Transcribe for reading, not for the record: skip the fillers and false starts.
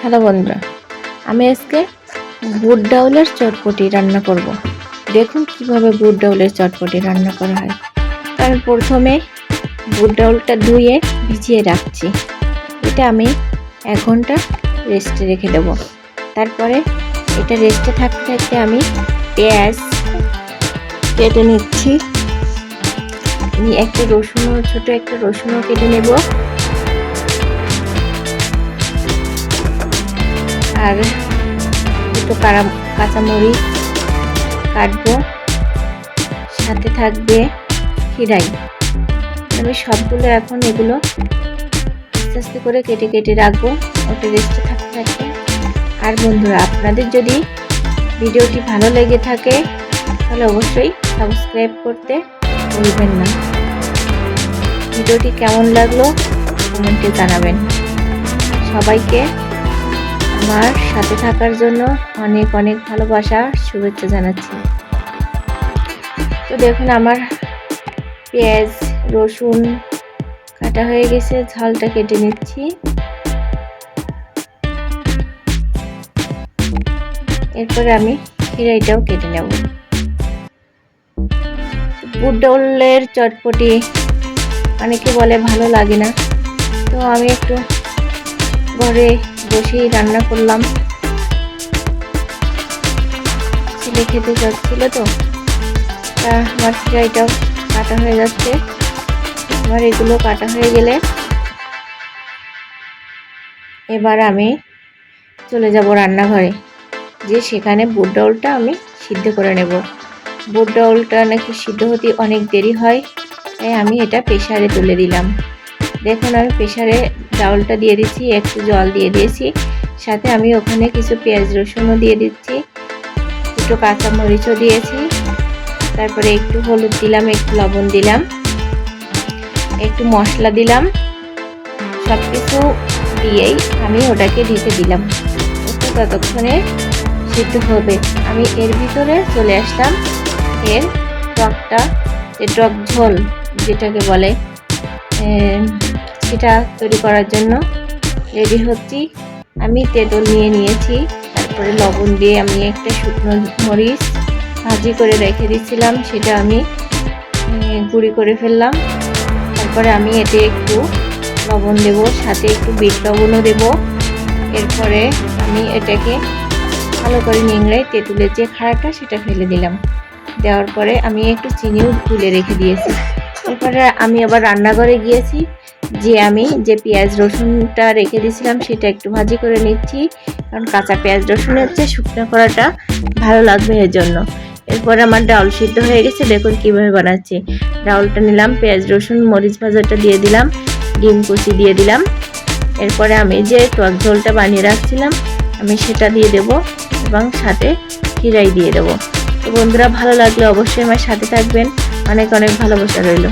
Hello বন্ধুরা, আমি আজকে বুট ডাউলের চটপটি রান্না করব। দেখুন কিভাবে বুট ডাউলের চটপটি রান্না করা হয়। আমি প্রথমে বুট ডাউলটা ধুয়ে ভিজিয়ে রাখছি। এটা আমি 1 ঘন্টা রেস্টে রেখে দেব। তারপরে এটা রেস্টে থাকতে থাকতে আমি পেঁয়াজ কেটে নিচ্ছি। একটা রসুনও, ছোট একটা রসুনও কেটে নেব। আর দুটো কাঁচামরিচ কাটবো, সাথে থাকবে খিরাই। আমি সবগুলো এখন এগুলো আস্তে আস্তে করে কেটে কেটে রাখবো, ওটা রেস্টে থাকতে থাকতে। আর বন্ধুরা, আপনাদের যদি ভিডিওটি ভালো লেগে থাকে তাহলে অবশ্যই সাবস্ক্রাইব করতে ভুলবেন না। ভিডিওটি কেমন লাগলো কমেন্টে জানাবেন। সবাইকে আমার সাথে থাকার জন্য অনেক অনেক ভালোবাসা, শুভেচ্ছা জানাচ্ছি। তো দেখুন আমার পেঁয়াজ রসুন কাটা হয়ে গেছে, ঝালটা কেটে নিচ্ছি। এরপরে আমি খিরাইটাও কেটে নেব। বুট ডাউলের চটপটি অনেকে বলে ভালো লাগে না, তো আমি একটু ঘরে বসেই রান্না করলাম। ছেলে খেতে চাচ্ছিল, তো আমার খিরাইটাও কাটা হয়ে যাচ্ছে। আমার এগুলো কাটা হয়ে গেলে এবার আমি চলে যাব রান্নাঘরে, যে সেখানে বুট ডাউলটা আমি সিদ্ধ করে নেব। বুট ডাউলটা নাকি সিদ্ধ হতে অনেক দেরি হয়, তাই আমি এটা প্রেসারে তুলে দিলাম। দেখুন আমি প্রেসারে ডাউলটা দিয়ে দিচ্ছি, একটু জল দিয়ে দিয়েছি, সাথে আমি ওখানে কিছু পেঁয়াজ রসুনও দিয়ে দিচ্ছি, দুটো কাঁচামরিচও দিয়েছি। তারপরে একটু হলুদ দিলাম, একটু লবণ দিলাম, একটু মশলা দিলাম। সব কিছু দিয়েই আমি ওটাকে ঢেকে দিলাম, ওটা ততক্ষণে সিদ্ধ হবে। আমি এর ভিতরে চলে আসলাম এর টকটা, যে টক ঝোল যেটাকে বলে, সেটা তৈরি করার জন্য রেডি হচ্ছি। আমি তেঁতুল নিয়ে নিয়েছি, তারপরে লবণ দিয়ে আমি একটা শুকনো মরিচ ভাজি করে রেখে দিয়েছিলাম, সেটা আমি গুঁড়ি করে ফেললাম। তারপরে আমি এতে একটু লবণ দেব, সাথে একটু বিট লবণও দেব। এরপরে আমি এটাকে ভালো করে নিংড়ে তেঁতুলের যে খাড়াটা সেটা ফেলে দিলাম। দেওয়ার পরে আমি একটু চিনিও তুলে রেখে দিয়েছি। এরপরে আমি আবার রান্নাঘরে গিয়েছি, আমি যে পেঁয়াজ রসুনটা রেখে দিয়েছিলাম সেটা একটু ভাজি করে নিচ্ছি, কারণ কাঁচা পেঁয়াজ রসুনের চেয়ে শুকনো করাটা ভালো লাগবে এর জন্য। এরপরে আমার ডাউল সিদ্ধ হয়ে গেছে, দেখুন কিভাবে বানাচ্ছি। ডাউলটা নিলাম, পেঁয়াজ রসুন মরিচ ভাজাটা দিয়ে দিলাম, ডিম কুচি দিয়ে দিলাম। এরপরে আমি যে টক ঝোলটা বানিয়ে রাখছিলাম আমি সেটা দিয়ে দেব, এবং সাথে খিরাই দিয়ে দেব। তো বন্ধুরা, ভালো লাগলে অবশ্যই আমার সাথে থাকবেন। অনেক অনেক ভালোবাসা রইল।